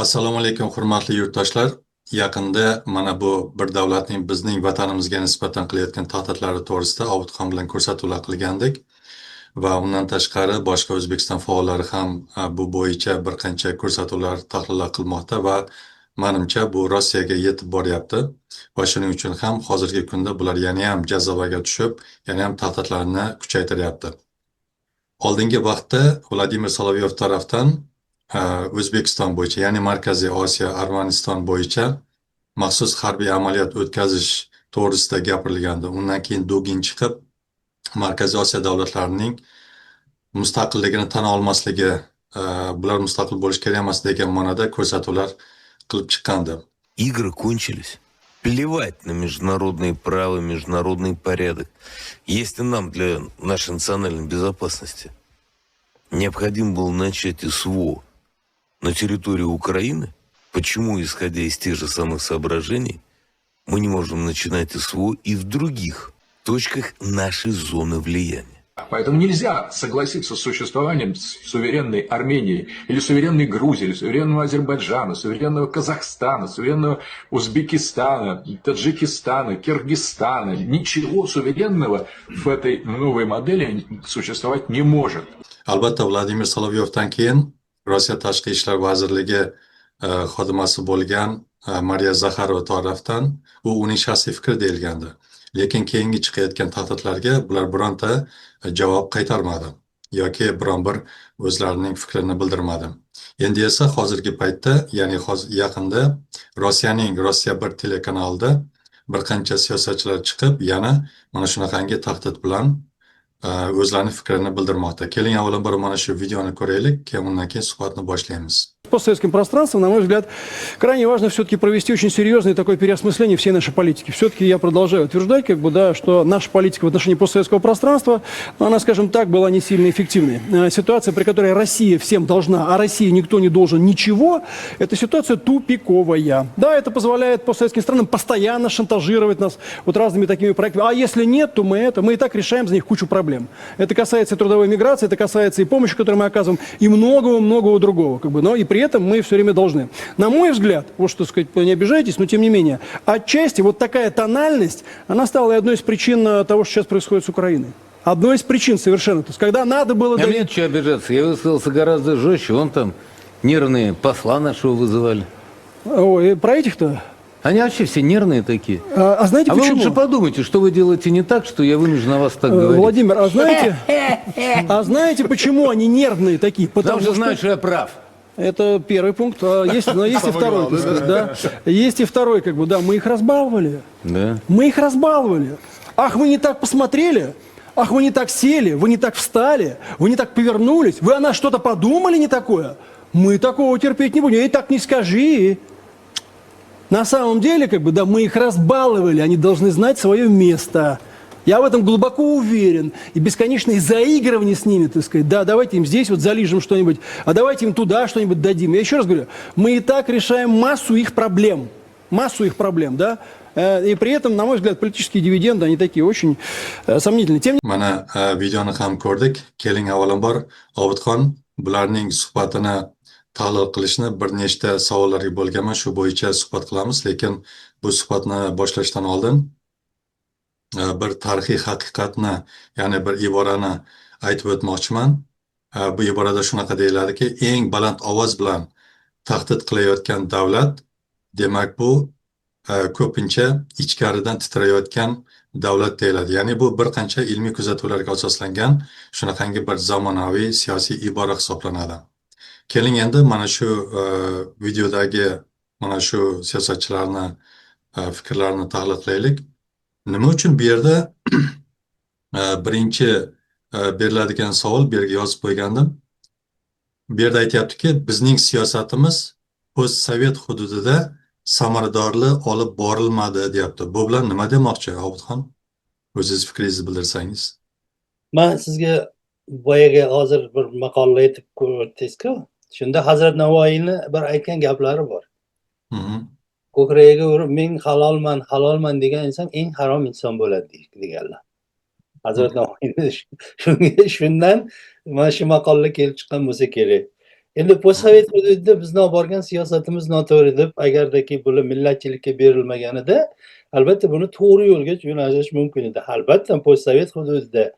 Assalomu alaykum, hurmatli yurtdoshlar. Yaqinda mana bu bir davlatning bizning vatanimizga nisbatan qilayotgan tahdidlari to'g'risida Obidxon bilan ko'rsatuvlar qilgandik va undan tashqari boshqa O'zbekiston faollari ham bu bo'yicha bir qancha ko'rsatuvlar, tahlillar qilmoqda va menimcha bu Rossiyaga yetib boryapti va shuning uchun ham hozirgi kunda bular yana ham jazavaga tushib, yana ham tahdidlarni kuchaytiryapti. Oldingi vaqtda Vladimir Solovyov tarafdan O'zbekiston bo'yicha, ya'ni Markaziy Osiyo, Armaniston bo'yicha maxsus harbiy amaliyot o'tkazish to'g'risida gapirilgandi. Undan keyin Dugin chiqib, Markaziy Osiyo davlatlarining mustaqilligini tan olmasligi, bular mustaqil bo'lish kerak emas degan ma'noda ko'rsatuvlar qilib chiqqandi. Игры кончились. Плевать на международные права, международный порядок. Если нам для нашей национальной безопасности необходим был начать СВО на территории Украины, почему, исходя из тех же самых соображений, мы не можем начинать СВО и в других точках нашей зоны влияния? Поэтому нельзя согласиться с существованием суверенной Армении, или суверенной Грузии, или суверенного Азербайджана, суверенного Казахстана, суверенного Узбекистана, Таджикистана, Киргизстана. Ничего суверенного в этой новой модели существовать не может. Albatta, Vladimir Solovyovdan keyin Rossiya Tashqi ishlar vazirligi xodimasi bo'lgan Mariya Zakharova tarafdan u uning shaxsiy fikri deyilgandi. Lekin keyingi chiqayotgan tahdidlarga bular bironta javob qaytarmadi yoki biron bir o'zlarining fikrini bildirmadi. Endi esa hozirgi paytda, ya'ni yaqinda Rossiyaning Rossiya 1 telekanalida bir qancha siyosatchilar chiqib, yana mana shunaqangi tahdid bilan o'zlarining fikrini bildirmoqda. Keling, avvalambor mana shu videoni ko'raylik, keyin undan keyin suhbatni boshlaymiz. Постсоветским пространством, на мой взгляд, крайне важно все-таки провести очень серьезное такое переосмысление всей нашей политики. Все-таки я продолжаю утверждать, что наша политика в отношении постсоветского пространства, она, скажем так, была не сильно эффективной. Ситуация, при которой Россия всем должна, а России никто не должен ничего, это ситуация тупиковая. Да, это позволяет постсоветским странам постоянно шантажировать нас вот разными такими проектами. А если нет, то мы и так решаем за них кучу проблем. Это касается трудовой миграции, это касается и помощи, которую мы оказываем, и многого-многого другого. Но и при этом мы все время должны. На мой взгляд, вот что сказать, не обижайтесь, но тем не менее, отчасти вот такая тональность, она стала одной из причин того, что сейчас происходит с Украиной. Одной из причин совершенно. То есть, когда надо было... А мне что обижаться? Я высказался гораздо жестче. Вон там нервные посла нашего вызывали. Ой, про этих-то? Они вообще все нервные такие. А знаете почему? Вы лучше подумайте, что вы делаете не так, что я вынужден о вас так говорить. Владимир, а знаете, почему они нервные такие? Потому что знают, что я прав. Это первый пункт. Есть и второй. Да. Есть и второй, мы их разбаловали. Да. Мы их разбаловали. Ах, вы не так посмотрели? Ах, вы не так сели? Вы не так встали? Вы не так повернулись? Вы о нас что-то подумали не такое? Мы такого терпеть не будем. И так не скажи. На самом деле, мы их разбаловали. Они должны знать свое место. Я в этом глубоко уверен. И бесконечные заигрывания с ними, так сказать, да, давайте им здесь вот залижем что-нибудь, а давайте им туда что-нибудь дадим. Я еще раз говорю, мы и так решаем массу их проблем, да, и при этом, на мой взгляд, политические дивиденды, они такие очень сомнительные. Тем не менее... Mana videoni ham ko'rdik. Keling, avvalambor Obidxon bularning suhbatini tahlil qilishni bir nechta savollarga bo'lganman, shu bo'yicha suhbat qilamiz, lekin bu suhbatni boshlashdan oldin bir tarixiy haqiqatni, ya'ni bir iborani aytib o'tmoqchiman. Bu iborada shunaqa deyiladiki, eng baland ovoz bilan tahdid qilayotgan davlat, demak bu ko'pincha ichkaridan titrayotgan davlat deyiladi. Ya'ni bu bir qancha ilmiy kuzatuvlarga asoslangan shunaqangi bir zamonaviy siyosiy ibora hisoblanadi. Keling endi mana shu videodagi mana shu siyosatchilarni fikrlarini tahlil qilaylik. Nima uchun bu yerda birinchi beriladigan savol, bu yerga yozib qo'ygandim. Bu yerda aytyaptiki, bizning siyosatimiz postsovet hududida samaradorli olib borilmadi, deyapti. Bu bilan nima demoqchi, Obidxon? O'zingiz fikringizni bildirsangiz. Men sizga boyaga hozir bir maqola aytib ko'rdingiz-ku. Shunda Hazrat Navoiyni bir aytgan gaplari bor. Ko'kragiga urib men halolman degan inson eng harom inson bo'ladi deganlar. Hazrat Navoiy shundan mana shu maqollar kelib chiqqan bo'lsa kerak. Endi postsovet hududida bizni olib borgan siyosatimiz noto'g'ri deb agardaki bular millatchilikka berilmaganida albatta buni to'g'ri yo'lga yo'naltirish mumkin edi. Albatta postsovet hududida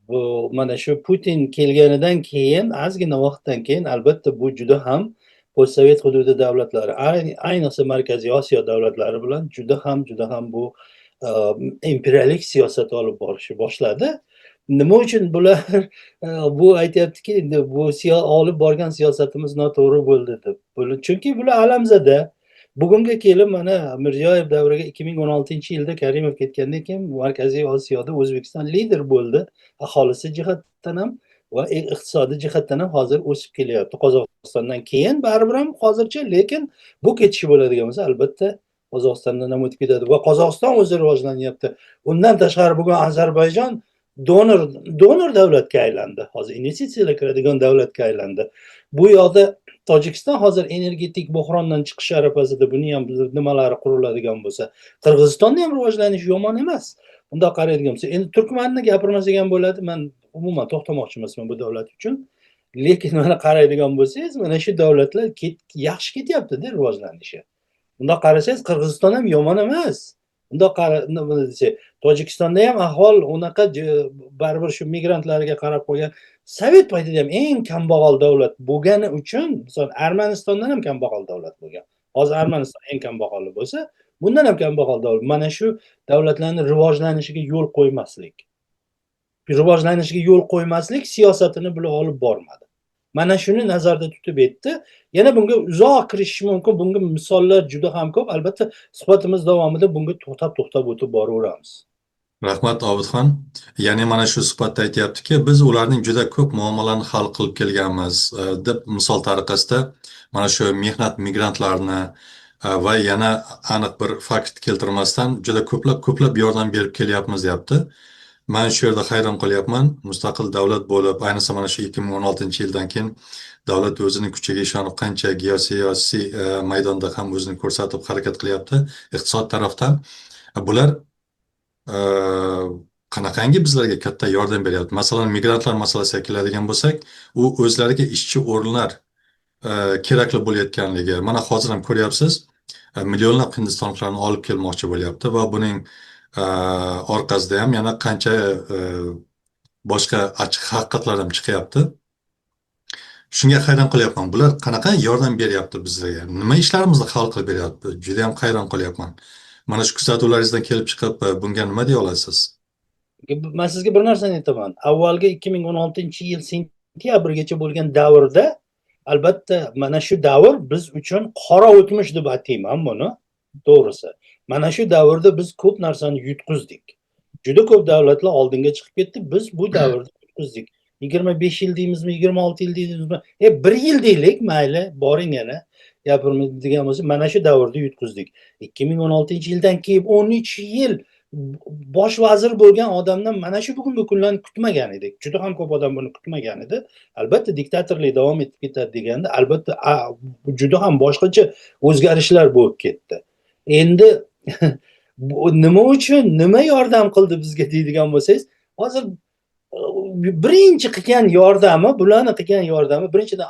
bu mana shu Putin kelganidan keyin ozgina vaqtdan keyin albatta bu juda ham postsovet hududi davlatlari, ayniqsa Markaziy Osiyo davlatlari bilan juda ham bu imperialik siyosat olib borishni boshladi. Nima uchun bular bu aytyaptiki, bu olib borgan siyosatimiz noto'g'ri bo'ldi deb. Chunki bular alamzada. Bugunga kelib mana Mirziyoyev davriga 2016-yilda Karimov ketgandan keyin Markaziy Osiyoda O'zbekiston lider bo'ldi. Aholisi jihatdan ham va iqtisodiy jihatdan ham hozir o'sib kelyapti. Qozog'istondan keyin baribir ham hozircha, lekin bu ketishi bo'ladigan bo'lsa albatta Qozog'istondan ham o'tib ketadi va Qozog'iston o'zi rivojlanyapti. Undan tashqari bugun Ozarbayjon donor davlatga aylandi. Hozir investitsiyalar kiradigan davlatga aylandi. Bu yoqda Tojikiston hozir energetik buhrondan chiqish arafasida, buni ham nimalari quriladigan bo'lsa, Qirg'izistonda ham rivojlanish yomon emas. Bundoq qaraydigan bo'lsa, endi Turkmanni gapirmasak ham bo'ladi. Men umuman to'xtamoqchi emasman bu davlat uchun. Lekin mana qaraydigan bo'lsangiz, mana shu davlatlar yaxshi ketyapti-da rivojlanishi. Bundoq qarasangiz Qirg'iziston ham yomon emas. Bundoq nima desa, Tojikistonda ham ahvol unaqa baribir shu migrantlarga qarab qo'ygan. Sovet paytida ham eng kambag'al davlat bo'lgani uchun, misol Armanistondan ham kambag'al davlat bo'lgan. Hozir Armaniston eng kambag'ali bo'lsa, bundan ham kambag'al davlat. Mana shu davlatlarning rivojlanishiga yo'l qo'ymaslik siyosatini bular olib bormadi. Mana shuni nazarda tutib etdi. Yana bunga uzoq kirishish mumkin. Bunga misollar juda ham ko'p. Albatta suhbatimiz davomida bunga to'xtab o'tib boraveramiz. Rahmat Obidxon. Ya'ni mana shu suhbatda aytyaptiki, biz ularning juda ko'p muammolarni hal qilib kelganmiz deb misol tariqasida mana shu mehnat migrantlarini va yana aniq bir fakt keltirmasdan juda ko'plab yordam berib kelyapmiz deyapti. Men shu yerda hayron qolyapman. Mustaqil davlat bo'lib, ayniqsa mana shu 2016-yildan keyin davlat o'zining kuchiga ishonib qancha geosiyosiy maydonda ham o'zini ko'rsatib harakat qilyapti, iqtisod tarafdan. Bular qanaqangi bizlarga katta yordam beryapti. Masalan, migrantlar masalasiga keladigan bo'lsak, u o'zlariga ishchi o'rinlar kerakli bo'layotganligi. Mana hozir ham ko'ryapsiz, millionlab hindistonliklarni olib kelmoqchi bo'lyapti va buning orqasida ham yana qancha boshqa ochiq haqiqatlar ham chiqyapti. Shunga hayron qolyapman. Bular qanaqa yordam beryapti bizlarga? Nima ishlarimizni hal qilib beryapti? Juda ham hayron qolyapman. Mana shu kuzatuvlaringizdan kelib chiqib, bunga nima deya olasiz? Men sizga bir narsani aytaman. Avvalgi 2016-yil sentyabrgacha bo'lgan davrda albatta mana shu davr biz uchun qora o'tmish deb atayman buni. To'g'risi. Mana shu davrda biz ko'p narsani yutqizdik. Juda ko'p davlatlar oldinga chiqib ketdi, biz bu davrda yutqizdik. 25 yil deymizmi, 26 yil deymizmi? 1 yil deylik, mayli, boring yana. Gapirmaydigan bo'lsa, mana shu davrda yutqizdik. 2016-yildan keyin 13 yil bosh vazir bo'lgan odamdan mana shu bugungi kunlarni kutmagan edik. Juda ham ko'p odam buni kutmagan edi. Albatta diktatorlik davom etib ketadi deganda, albatta juda ham boshqacha o'zgarishlar bo'lib ketdi. Endi nima uchun, nima yordam qildi bizga deydigan bo'lsangiz, hozir birinchi qilgan yordami, bularni qilgan yordami, birinchidan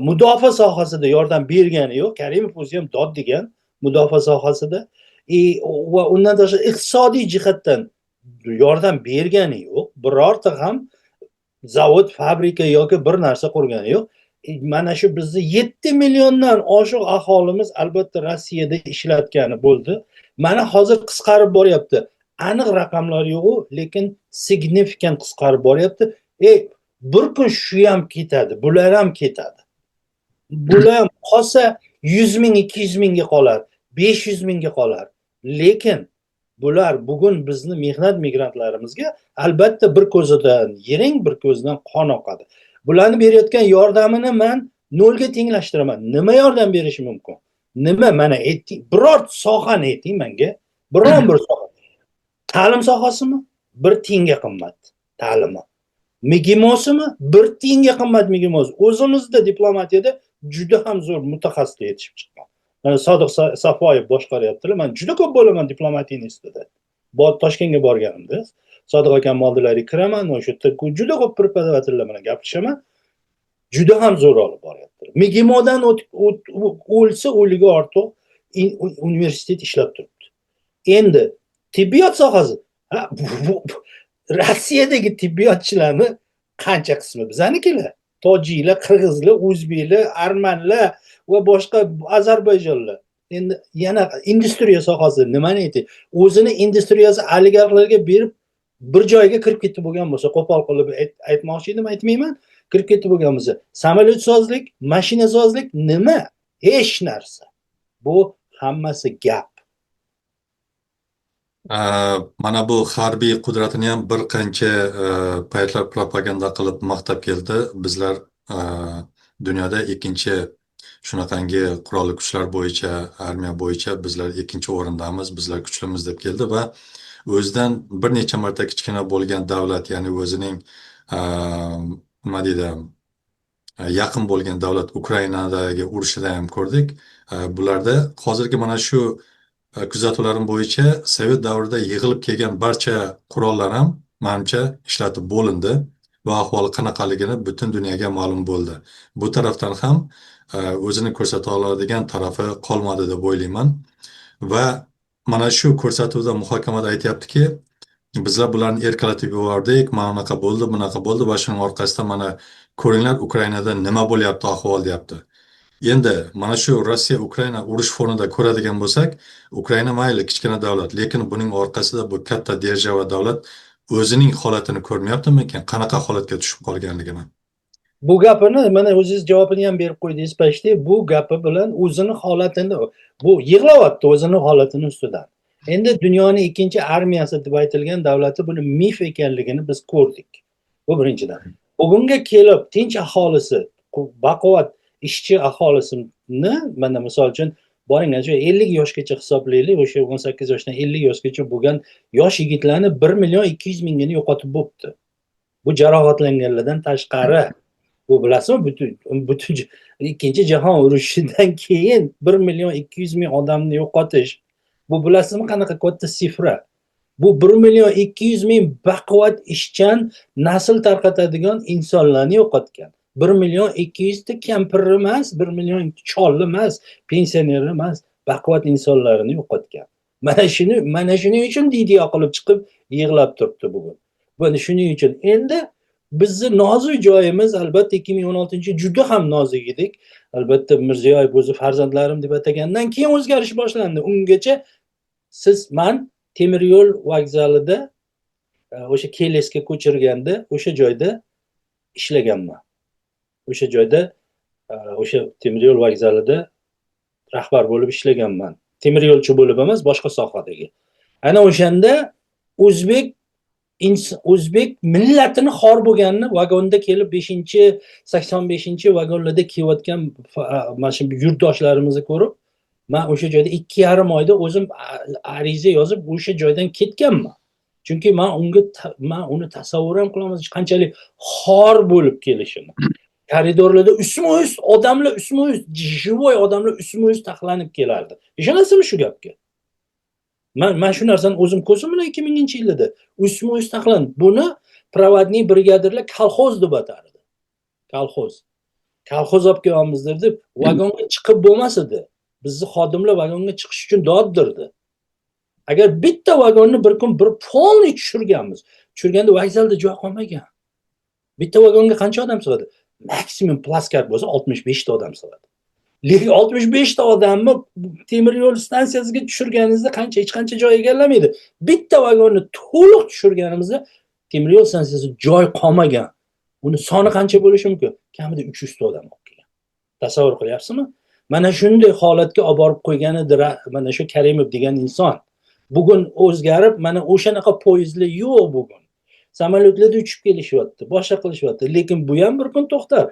mudofaa sohasida yordam bergani yo'q. Karimov o'zi ham dod degan mudofaa sohasida. Va undan tashqari iqtisodiy jihatdan yordam bergani yo'q. Birorta ham zavod, fabrika yoki bir narsa qurgani yo'q. Mana shu bizni 7 milliondan oshiq aholimiz albatta Rossiyada ishlatgani bo'ldi. Mana hozir qisqarib boryapti. Aniq raqamlar yo'q, lekin signifikant qisqarib boryapti. Bir kun shu ham ketadi, bular ham ketadi. Bular ham qolsa 100 ming, 200 mingga qolar, 500 mingga qolar. Lekin bular bugun bizni mehnat migrantlarimizga albatta bir ko'zidan yiring, bir ko'zidan qon oqadi. Bularni berayotgan yordamini men nolga tenglashtiraman. Nima yordam berishi mumkin? Nima? Mana ayting, biror sohani ayting menga. Biron bir soha. Ta'lim sohasimi? 1 tiyinga qimmat ta'limi. Migimosimi? 1 tiyinga qimmat migimos. O'zimizda diplomatiyada juda ham zo'r mutaxassislar yetishib chiqqan. Mana Sodiq Safoyev boshqaryaptilar. Men juda ko'p bo'laman diplomatiya institutida. Toshkentga borganimda Sodiq akam oldilariga kiraman, o'sha yerda juda ko'p preparatorlar bilan gaplashaman. juda ham zo'r olib boryapti. MGIMOdan o'lsa o'ligi ortiq universitet ishlab turibdi. Endi tibbiyot sohasi Rossiyadagi tibbiyotchilarni qancha qismi bizanikilar? Tojiklar, qirg'izlar, o'zbeklar, armanlar va boshqa Ozarbayjonlar. Endi yana industriya sohasi nimani aytay? O'zini industriyasi oligarxlarga berib bir joyga kirib ketib bo'lgan bo'lsa, qo'pol qilib aytmoqchi edim, aytmayman. Kirib ketib bo'lgan bo'lsa, samolyotsozlik, mashinasozlik nima? Hech narsa. Bu hammasi gap. Mana bu harbiy qudratini ham bir qancha paytlar propaganda qilib maqtab keldi. Bizlar dunyoda ikkinchi shunaqangi qurolli kuchlar bo'yicha, armiya bo'yicha bizlar ikkinchi o'rindamiz, bizlar kuchlimiz deb keldi va o'zidan bir necha marta kichkina bo'lgan davlat, ya'ni o'zining nima deydi, yaqin bo'lgan davlat Ukrainadagi urushida ham ko'rdik. Bularda hozirgi mana shu kuzatuvlarim bo'yicha Sovet davrida yig'ilib kelgan barcha qurollar ham menimcha ishlatib bo'lindi va ahvoli qanaqaligini butun dunyoga ma'lum bo'ldi. Bu tarafdan ham o'zini ko'rsata oladigan tarafi qolmadi deb o'ylayman. Va mana shu ko'rsatuvda muhokamada aytyaptiki, bizlar bularni erkalatib yubordik, mana bunaqa bo'ldi, bunaqa bo'ldi va shuning orqasidan mana ko'ringlar Ukrainada nima bo'lyapti ahvol deyapti. Endi mana shu Rossiya Ukraina urush fonida ko'radigan bo'lsak, Ukraina mayli kichkina davlat, lekin buning orqasida bu katta держава davlat o'zining holatini ko'rmayaptimikin, qanaqa holatga tushib qolganligini. Bu gapini mana o'zingiz javobini ham berib qo'ydingiz pashti. Bu gapi bilan o'zini holatini, bu yig'layapti o'zini holatini ustidan. Endi dunyoning ikkinchi armiyasi deb aytilgan davlati buni mif ekanligini biz ko'rdik. Bu birinchidan. Bugunga kelib tinch aholisi, baquvvat ishchi aholisini mana misol uchun boring, 50 yoshgacha hisoblaylik, o'sha 18 yoshdan 50 yoshgacha bo'lgan yosh yigitlarni 1.200.000 mingini yo'qotib bo'pti. Bu jarohatlanganlardan tashqari. Bu bilasizmi, butun ikkinchi jahon urushidan keyin 1.200.000 odamni yo'qotish. Bu bilasizmi qanaqa katta sifra? Bu 1.200.000 baquvvat ishchan nasl tarqatadigan insonlarni yo'qotgan. 1.200.000 ta kampir emas, 1.000.000 cholli emas, pensioner emas, baquvvat insonlarni yo'qotgan. Mana shuning uchun DDO qilib chiqib yig'lab turibdi bugun. Buni shuning uchun endi bizni nozik joyimiz albatta 2016 juda ham nozik edik. Albatta Mirziyoyev o'zi farzandlarim deb atagandan keyin o'zgarish boshlandi. Ungacha men temir yo'l vokzalida o'sha Kelesga ko'chirganda o'sha joyda ishlaganman. O'sha joyda o'sha temir yo'l vokzalida rahbar bo'lib ishlaganman. Temir yo'lchi bo'lib emas, boshqa sohadagi. Ana o'shanda o'zbek millatini xor bo'lganini vagonda kelib 85 vagonlarda kelayotgan mana shu yurtdoshlarimizni ko'rib, men o'sha joyda 2,5 oyda o'zim ariza yozib o'sha joydan ketganman. Chunki men uni tasavvur ham qilolmas qanchalik xor bo'lib kelishini. Koridorlarda ustma-ust odamlar, живой odamlar ustma-ust taxlanib kelardi. Ishonasizmi shu gapga? Men shu narsani o'zim ko'zim bilan 2000-yilda ustma-ust taxlan. Buni provodniy brigadirlar kolxoz deb atardi. Kolxoz olib kelamiz deb vagonga chiqib bo'lmas edi. Bizni xodimlar vagonga chiqish uchun doddirdi. Agar bitta vagonni bir kun bir polniy tushirganda vokzalda joy qolmagan. Bitta vagonga qancha odam sig'adi? Maksimum plaskart bo'lsa 65 ta odam sig'adi. Lekin 65 ta odamni temir yo'l stansiyasiga tushirganingizda hech qancha joy egallamaydi. Bitta vagonni to'liq tushirganimizda temir yo'l stansiyasi joy qolmagan. Uni soni qancha bo'lishi mumkin? Kamida 300 ta odam olib kelgan. Tasavvur qilyapsizmi? Mana shunday holatga olib borib qo'yganidir mana shu Karimov degan inson. Bugun o'zgarib, mana o'shanaqa poyezdlar yo'q bugun. Samolyotlarda uchib kelishyapti, boshqa qilishyapti. Lekin bu ham bir kun to'xtar.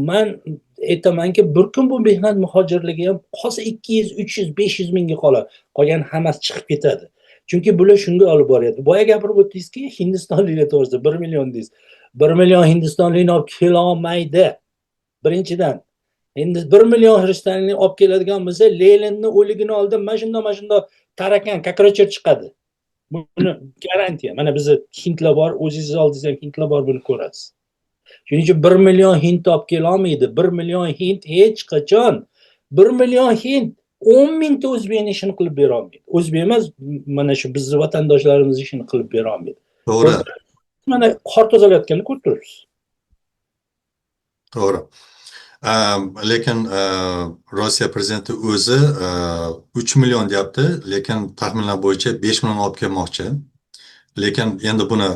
Men aytamanki, bir kun bu mehnat muhojirligi ham qolsa 200, 300, 500 mingga qolar. Qolgan hammasi chiqib ketadi. Chunki bular shunga olib boryapti. Boya gapirib o'tdingizki, Hindistonliklar to'g'risida 1 million deysiz. 1 million Hindistonlikni olib kela olmaydi. Birinchidan. Endi 1 million Hindistonlikni olib keladigan bo'lsa, Leninni o'ligini oldim, mana shunda tarakan, kokrocher chiqadi. Buni garantiya. Mana bizda hindlar bor, o'zingiz oldingizda ham hindlar bor, buni ko'rasiz. Shuning uchun 1 million hind olib kelolmaydi. 1 million hind hech qachon 1 million hind 10 mingta o'zbekni ishini qilib bera olmaydi. O'zbek emas, mana shu bizni vatandoshlarimiz ishini qilib bera olmaydi. To'g'ri, Mana qor tozalayotganini ko'rib turibsiz. to'g'ri. Lekin Rossiya prezidenti o'zi 3 million deyapti, lekin taxminlar bo'yicha 5 million olib kelmoqchi. Lekin endi buni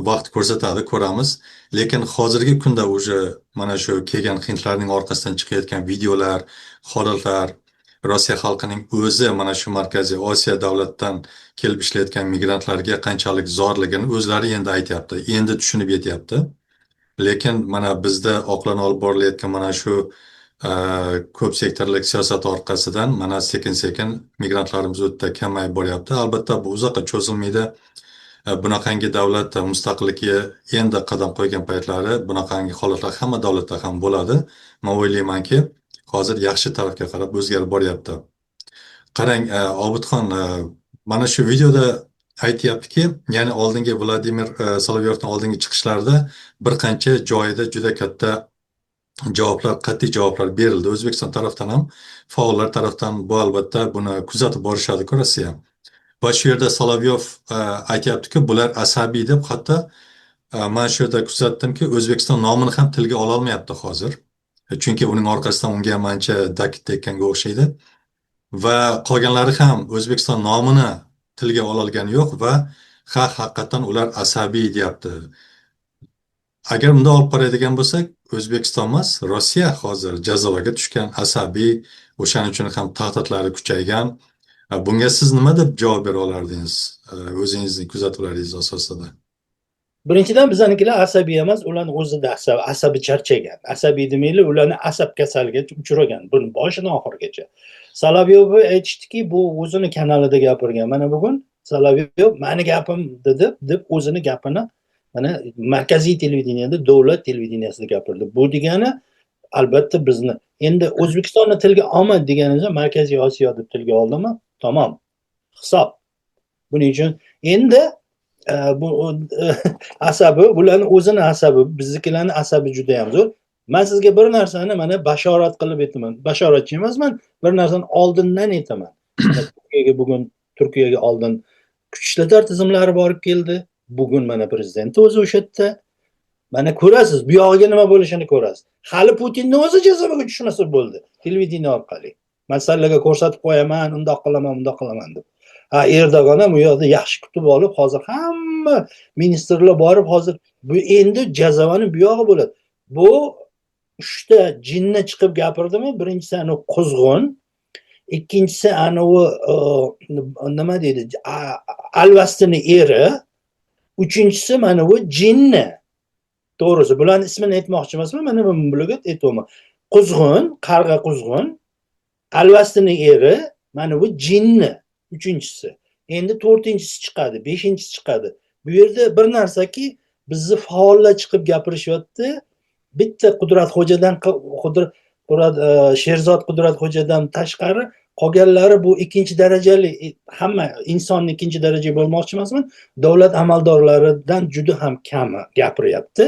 vaqt ko'rsatadi, ko'ramiz. Lekin hozirgi kunda уже mana shu kelgan hindlarning orqasidan chiqayotgan videolar, holatlar, Rossiya xalqining o'zi mana shu Markaziy Osiyo davlatidan kelib ishlayotgan migrantlarga qanchalik zorligini o'zlari endi aytyapti, endi tushunib yetyapti. Lekin mana bizda oqlon olib borilayotgan mana shu ko'p sektorlik siyosat orqasidan mana sekin-sekin migrantlarimiz o'ta kamayib boryapti. Albatta bu uzoqqa cho'zilmaydi. Bunaqangi davlat mustaqillikka endi qadam qo'ygan paytlari bunaqangi holatlar hamma davlatda ham bo'ladi. Men o'ylaymanki, hozir yaxshi tarafga qarab o'zgarib boryapti. Qarang, Obidxon mana shu videoda aytyaptiki, ya'ni oldingi Vladimir Solovyovning oldingi chiqishlarida bir qancha joyida juda katta javoblar, qat'iy javoblar berildi. O'zbekiston tarafdan ham, faollar tarafdan bu albatta buni kuzatib borishadi-ku Rossiya. Va shu yerda Solovyov aytyaptiki, bular asabiy deb, hatto men shu yerda kuzatdimki, O'zbekiston nomini ham tilga ola olmayapti hozir. Chunki uning orqasidan unga mancha dakit tekkanga o'xshaydi. Va qolganlari ham O'zbekiston nomini tilga ola olgani yo'q va haqiqatan ular asabiy deyapti. Agar unda olib qaraydigan bo'lsak, O'zbekiston emas, Rossiya hozir jazavaga tushgan, asabiy, o'shaning uchun ham tahdidlari kuchaygan. Bunga siz nima deb javob bera olardingiz, o'zingizning kuzatuvlaringiz asosida? Birinchidan bizanikilar asabiy emas, ularning o'zida asabi charchagan. Asabiy demaylik, ularni asab kasaliga uchragan, buni boshidan oxirigacha. Solovyov aytishdiki, bu o'zini kanalida gapirgan. Mana bugun Solovyov mani gapim dedi deb o'zini gapini mana markaziy televideniyada, davlat televideniyasida gapirdi. Bu degani albatta bizni endi O'zbekistonni tilga olmadi deganimizda Markaziy Osiyo deb tilga oldimi? Tamom. Hisob. Buning uchun endi bu asabi, bularning o'zini asabi, biznikilarning asabi juda ham zo'r. Men sizga bir narsani mana bashorat qilib aytaman. Bashoratchi emasman, bir narsani oldindan aytaman. Turkiyaga bugun Turkiyaga oldin kuch ishlatma tizimlari borib keldi. Bugun mana prezident o'zi o'sha yerda. Mana ko'rasiz, bu yog'iga nima bo'lishini ko'rasiz. Hali Putinni o'zi jazavaga tushmasa bo'ldi. Televideniya orqali. Masalaga ko'rsatib qo'yaman, undoq qilaman, bundoq qilaman deb. Erdo'g'on ham u yoqda yaxshi kutib olib, hozir hamma ministrlar borib, hozir bu endi jazavani bu yog'i bo'ladi. Bu 3 ta jinni chiqib gapirdimi? Birinchisi ana quzg'un, ikkinchisi ana u nima deydi? Alvastini eri, uchinchisi mana bu jinni. To'g'risi, bularning ismini aytmoqchi emasman, mana bu bularga aytaman. Quzg'un, qarg'a quzg'un, alvastini eri, mana bu jinni. Uchinchisi. Endi to'rtinchisi chiqadi, beshinchisi chiqadi. Bu yerda bir narsaki, bizni faollar chiqib gapirishyapti. Bitta Qudratxo'jadan, Sherzod Qudratxo'jadan tashqari qolganlari bu ikkinchi darajali, hamma insonni ikkinchi daraja bo'lmoqchi emasman, davlat amaldorlaridan juda ham kam gapiryapti.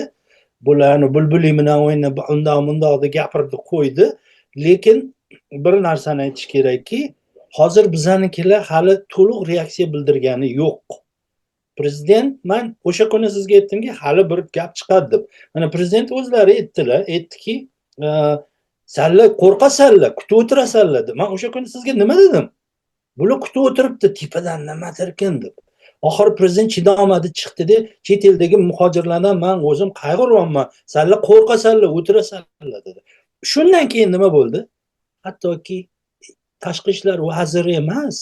Bularni bulbuli bilan o'ynab, undoq bundoq deb gapirdi, qo'ydi. Lekin bir narsani aytish kerakki, hozir bizanikilar hali to'liq reaksiya bildirgani yo'q. Prezident, men o'sha kuni sizga aytdimki, hali bir gap chiqadi deb. Mana prezident o'zlari aytdilar, aytdiki, "Sanlar qo'rqasanlar, kutib o'tirasanlar" deb. Men o'sha kuni sizga nima dedim? Bular kutib o'tiribdi, tepadan nimadir ekan deb. Oxir prezident chidamadi, chiqdi-da, chet eldagi muhojirlardan men o'zim qayg'uryapman. Sanlar qo'rqasanlar, o'tirasanlar dedi. Shundan keyin nima bo'ldi? Hattoki tashqi ishlar vaziri emas,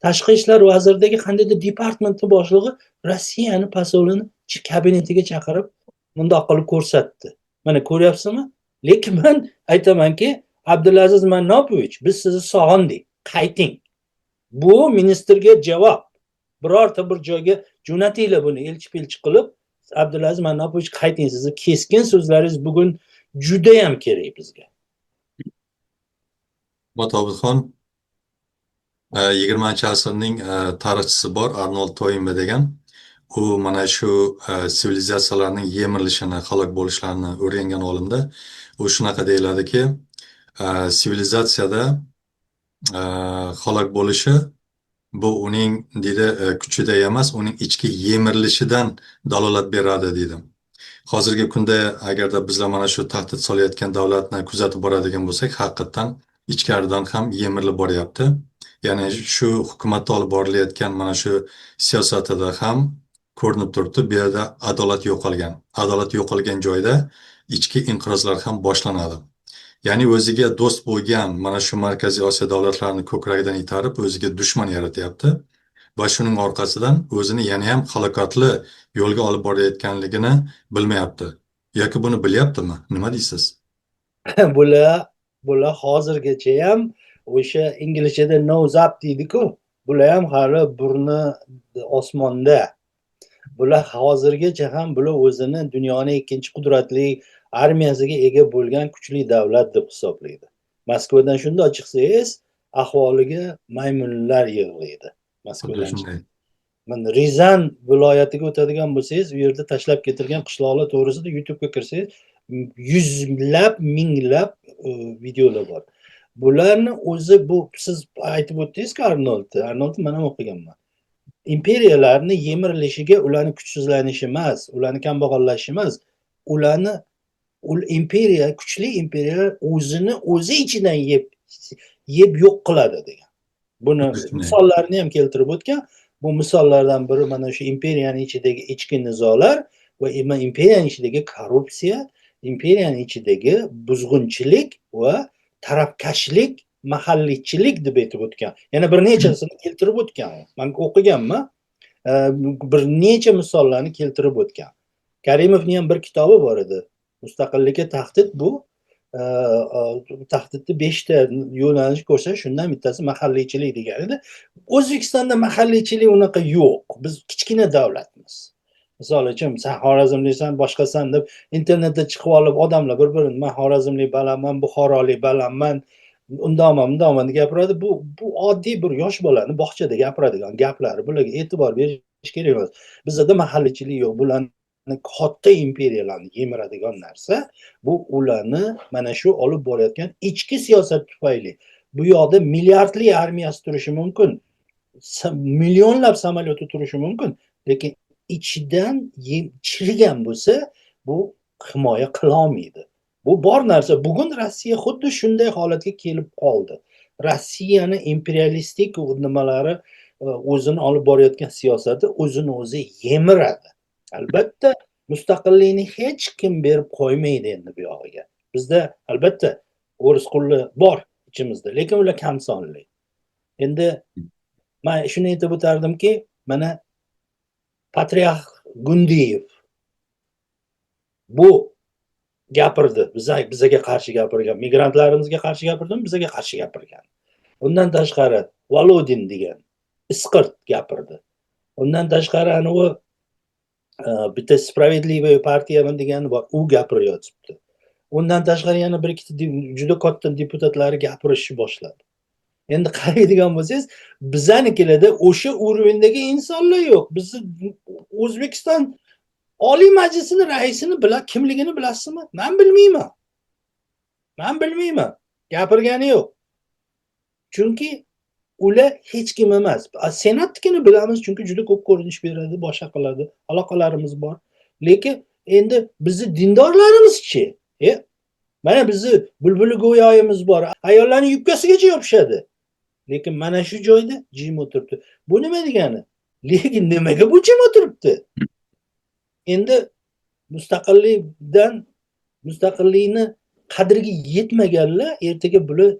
tashqi ishlar vaziridagi qandaydir departamentni boshlig'i Rossiyani posolini kabinetiga chaqirib bundoq qilib ko'rsatdi. Mana ko'ryapsizmi? Lekin men aytamanki, Abdulaziz Mannopovich, biz sizni sog'indik, qayting. Bu ministerga javob. Birorta bir joyga jo'natinglar buni elchi-pelchi qilib, Abdulaziz Mannopovich qayting, sizni keskin so'zlaringiz bugun juda ham kerak bizga. Obidxon, 20-asrning tarixchisi bor, Arnold Toynbee degan. u mana shu sivilizatsiyalarning yemirilishini, halok bo'lishlarini o'rgangan olimda u shunaqa deyiladiki, sivilizatsiyada halok bo'lishi bu uning deydi kuchida emas, uning ichki yemirilishidan dalolat beradi deydi. Hozirgi kunda agarda bizlar mana shu tahdid solayotgan davlatni kuzatib boradigan bo'lsak, haqiqatdan ichkaridan ham yemirilib boryapti. Ya'ni shu hukumatda olib borilayotgan mana shu siyosatida ham ko'rinib turibdi, bu yerda adolat yo'qolgan. Adolat yo'qolgan joyda ichki inqirozlar ham boshlanadi. Ya'ni o'ziga do'st bo'lgan mana shu Markaziy Osiyo davlatlarini ko'kragidan itarib, o'ziga dushman yaratyapti. Va shuning orqasidan o'zini yana ham halokatli yo'lga olib borayotganligini bilmayapti. Yoki buni bilyaptimi? Nima deysiz? bular hozirgacha ham o'sha inglizchada nose up deydi-ku. Bular ham hali burni osmonda. Bular hozirgacha ham bular o'zini dunyoning ikkinchi qudratli armiyasiga ega bo'lgan kuchli davlat deb hisoblaydi. Moskvadan shunday chiqsangiz, ahvoliga maymunlar yig'laydi. Moskvadan chiqib. Mana Rizan viloyatiga o'tadigan bo'lsangiz, u yerda tashlab ketilgan qishloqlar to'g'risida YouTube'ga kirsangiz, yuzlab, minglab videolar bor. Bularni o'zi bu siz aytib o'tdingiz-ku Arnoldni men ham o'qiganman. Imperiyalarni yemirilishiga ularni kuchsizlanishi emas, ularni kambag'allashishi emas, ularni kuchli imperiyalar o'zi ichidan yeb yo'q qiladi degan. Buni misollarini ham keltirib o'tgan. Bu misollardan biri mana shu imperiyaning ichidagi ichki nizolar va imperiyaning ichidagi korrupsiya, imperiyaning ichidagi buzg'unchilik va tarafkashlik, mahalliychilik deb aytib o'tgan. Yana bir nechasini keltirib o'tgan. Men o'qiganman. Bir necha misollarni keltirib o'tgan. Karimovning ham bir kitobi bor edi. Mustaqillikka tahdid bu. Tahdidni 5 ta yo'nalish ko'rsa, shundan bittasi mahalliychilik degan edi. O'zbekistonda mahalliychilik unaqa yo'q. Biz kichkina davlatmiz. Misol uchun, sen Xorazmlisan, boshqasan deb internetda chiqib olib odamlar bir-birini men Xorazmlik bo'laman, Buxorolik bo'laman, undoman deb gapiradi. Bu oddiy bir yosh bolani bog'chada gapiradigan gaplari. Bularga e'tibor berish kerak emas. Bizda mahalliychilik yo'q. Bularni katta imperiyalarni yemiradigan narsa bu ularni mana shu olib borayotgan ichki siyosat tufayli. Bu yoqda milliardli armiyasi turishi mumkin. Millionlab samolyoti turishi mumkin, lekin ichidan chirigan bo'lsa, bu himoya qila olmaydi. Bu bor narsa. Bugun Rossiya xuddi shunday holatga kelib qoldi. Rossiyani imperialistik nimalari o'zini olib borayotgan siyosati o'zini o'zi yemiradi. Albatta mustaqillikni hech kim berib qo'ymaydi endi bu yog'iga. Bizda albatta o'ris qulli bor ichimizda, lekin ular kam sonli. Endi men shuni aytib o'tardimki, mana patriarx Gundiyev bu gapirdi, bizaga qarshi gapirgan, migrantlarimizga qarshi gapirdimi, bizaga qarshi gapirgan. Undan tashqari Volodin degan isqirt gapirdi. Undan tashqari ana u bitta Spravедливая partiyaman degani bor, u gapirayotibdi. Undan tashqari yana bir ikkita juda katta deputatlari gapirishni boshladi. Endi qaraydigan bo'lsangiz, bizanikilarda o'sha o'rindagi insonlar yo'q. Bizni O'zbekiston Oliy Majlisining raisini kimligini bilasizmi? Men bilmayman. Gapirgani yo'q. Chunki ular hech kim emas. Senatnikini bilamiz, chunki juda ko'p ko'rinish beradi, boshqa qiladi, aloqalarimiz bor. Lekin endi bizni dindorlarimiz-chi? Mana bizni bulbuli go'yoyimiz bor. Ayollarning yubkasigacha yopishadi. Lekin mana shu joyda jim o'tiribdi. Bu nima degani? Lekin nimaga bu jim o'tiribdi? Endi mustaqillikni qadriga yetmaganlar ertaga bular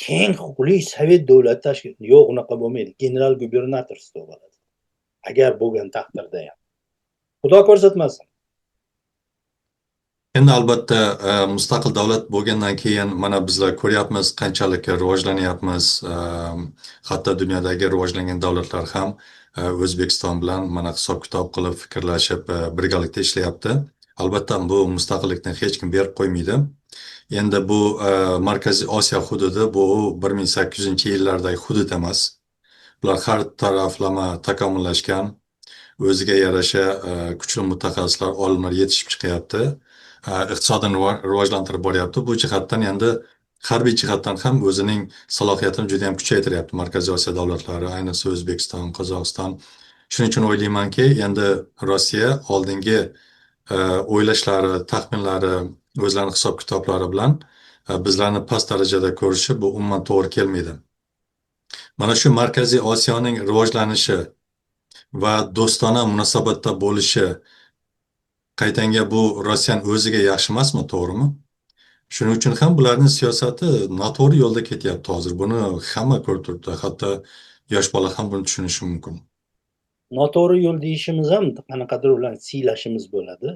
keng huquqli sovet davlati tashkil yo'q, unaqa bo'lmaydi. General gubernator bo'ladi. Agar bo'lgan taqdirda ham. Xudo ko'rsatmasin. Endi albatta mustaqil davlat bo'lgandan keyin mana bizlar ko'ryapmiz qanchalik rivojlanyapmiz. Hatto dunyodagi rivojlangan davlatlar ham O'zbekiston bilan mana hisob-kitob qilib fikrlashib birgalikda ishlayapti. Albatta bu mustaqillikni hech kim berib qo'ymaydi. Endi bu Markaziy Osiyo hududi bu 1800-yillardagi hudud emas. Bular har taraflama takomillashgan o'ziga yarasha kuchli mutaxassislar, olimlar yetishib chiqyapti. Iqtisodini rivojlantirib boryapti. Bu jihatdan endi harbiy jihatdan ham o'zining salohiyatini juda ham kuchaytiryapti Markaziy Osiyo davlatlari, ayniqsa O'zbekiston, Qozog'iston. Shuning uchun o'ylaymanki, endi Rossiya oldingi o'ylashlari, taxminlari, o'zlarining hisob-kitoblari bilan bizlarni past darajada ko'rishi bu umuman to'g'ri kelmaydi. Mana shu Markaziy Osiyoning rivojlanishi va do'stona munosabatda bo'lishi qaytanga bu Rossiyaning o'ziga yaxshi emasmi, to'g'rimi? Shuning uchun ham bularning siyosati noto'g'ri yo'lda ketyapti hozir. Buni hamma ko'rib turibdi. Hatto yosh bola ham buni tushunishi mumkin. Noto'g'ri yo'l deyishimiz ham qanaqadir ularni siylashimiz bo'ladi.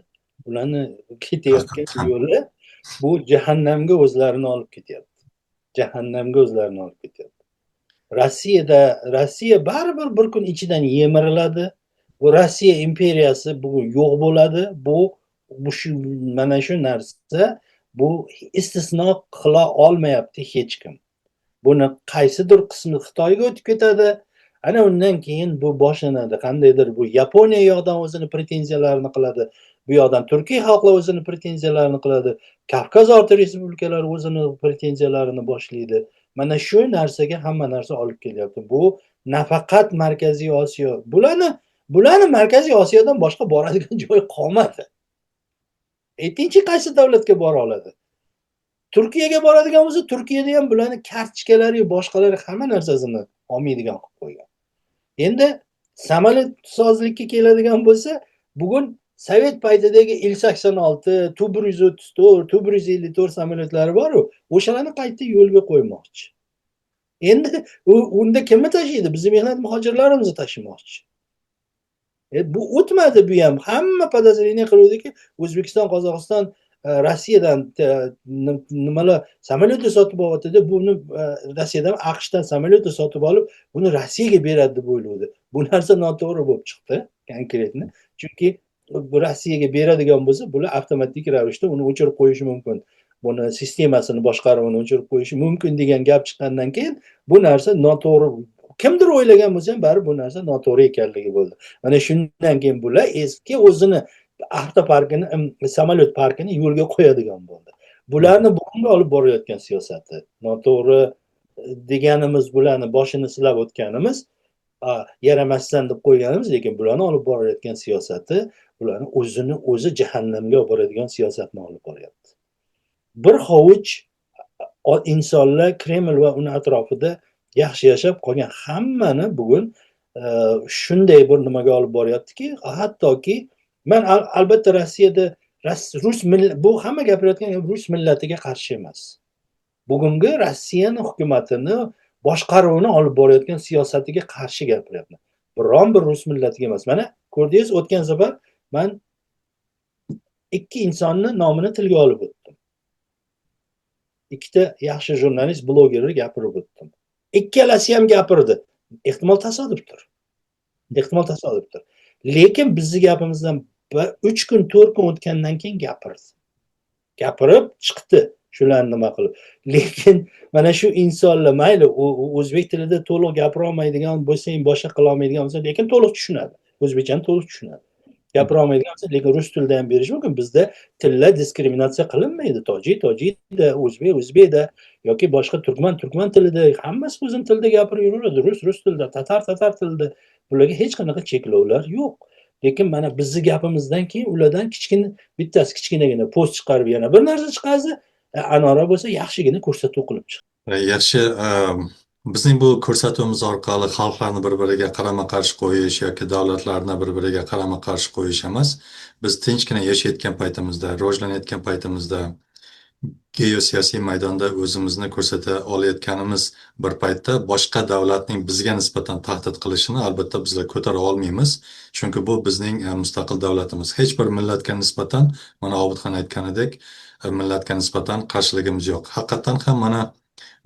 Ularni ketayotgan yo'li bu jahannamga o'zlarini olib ketyapti. Jahannamga o'zlarini olib ketyapti. Rossiya baribir bir kun ichidan yemiriladi. Bu Rossiya imperiyasi bugun yo'q bo'ladi. Bu mana shu narsa bu istisno qila olmayapti hech kim. Buni qaysidir qismi Xitoyga o'tib ketadi. Ana undan keyin bu boshlanadi. Qandaydir bu Yaponiya yoqdan o'zini pretenziyalarini qiladi. Bu yoqdan Turkiya xalqi o'zini pretenziyalarini qiladi. Kavkaz orti respublikalari o'zini pretenziyalarini boshlaydi. Mana shu narsaga hamma narsa olib kelyapti. Bu nafaqat Markaziy Osiyo. Bularni Markaziy Osiyodan boshqa boradigan joyi qolmadi. Aytingchi, qaysi davlatga bora oladi? Turkiyaga boradigan bo'lsa, Turkiyada ham bularni kartochkalari, boshqalari hamma narsasini olmaydigan qilib qo'ygan. Endi samolyot sozlikka keladigan bo'lsa, bugun Sovet paytidagi Il-86, Tu-134, Tu-154 samolyotlari bor-ku, o'shalarni qayta yo'lga qo'ymoqchi. Endi unda kimni tashiydi? Bizning mehnat muhojirlarimizni tashimoqchi. Bu o'tmadi bu ham. Hamma podozreniya qiluvdiki, O'zbekiston, Qozog'iston Rossiyadan nimalar samolyot sotib olyapti, buni Rossiyadan AQShdan samolyot sotib olib, buni Rossiyaga beradi deb o'ylaydi. Bu narsa noto'g'ri bo'lib chiqdi, konkretni. Chunki bu Rossiyaga beradigan bo'lsa, bular avtomatik ravishda uni o'chirib qo'yishi mumkin. Buni sistemasini boshqaruvini o'chirib qo'yishi mumkin degan gap chiqqandan keyin bu narsa noto'g'ri. Kimdir o'ylagan bo'lsa ham baribir bu narsa noto'g'ri ekanligi bo'ldi. Mana shundan keyin bular eski o'zini avtoparkini, samolyot parkini yo'lga qo'yadigan bo'ldi. Bularni bugunga olib borayotgan siyosati noto'g'ri deganimiz, bularni boshini silab o'tganimiz, yaramasdan deb qo'yganimiz, lekin bularni olib borayotgan siyosati bularni o'zi jahannamga olib boradigan siyosatni olib boryapti. Bir hovuch insonlar Kreml va uni atrofida yaxshi yashab qolgan hammani bugun shunday bir nimaga olib boryaptiki, hattoki men albatta Rossiyada bu hamma gapirayotgan rus millatiga qarshi emas. Bugungi Rossiyaning hukumatini boshqaruvini olib borayotgan siyosatiga qarshi gapiryapman. Biron bir rus millatiga emas. Mana ko'rdingiz, o'tgan safar men ikki insonni nomini tilga olib o'tdim. Ikkita yaxshi jurnalist, blogerlar gapirib o'tdim. Ikkalasi ham gapirdi. Ehtimol tasodifdir. Lekin bizning gapimizdan 3 kun, 4 kun o'tgandan keyin gapirdi. Gapirib chiqdi. Shularni nima qilib. Lekin mana shu insonlar mayli o'zbek tilida to'liq gapira olmaydigan bo'lsa, boshqa qila olmaydigan bo'lsa, lekin to'liq tushunadi. O'zbekchani to'liq tushunadi. Gapira olmaydigan bo'lsa, lekin rus tilida ham berish mumkin. Bizda tillar diskriminatsiya qilinmaydi. Tojikda, o'zbekda yoki boshqa turkman tilida, hammasi o'zini tilida gapirib yuraveradi. Rus tilida, tatar tilida. Bularga hech qanaqa cheklovlar yo'q. Lekin mana bizning gapimizdan keyin ulardan bittasi kichkinagina post chiqarib yana bir narsa chiqarsa, Anora bo'lsa yaxshigina ko'rsatuv qilib chiqdi. Yaxshi, bizning bu ko'rsatuvimiz orqali xalqlarni bir-biriga qarama-qarshi qo'yish yoki davlatlarni bir-biriga qarama-qarshi qo'yish emas, biz tinchgina yashayotgan paytimizda, rivojlanayotgan paytimizda, geosiyosiy maydonda o'zimizni ko'rsata olayotganimiz bir paytda boshqa davlatning bizga nisbatan tahdid qilishini albatta bizlar ko'tara olmaymiz. Chunki bu bizning mustaqil davlatimiz. Hech bir millatga nisbatan, mana Obidxon aytganidek, millatga nisbatan qarshiligimiz yo'q. Haqiqatan ham mana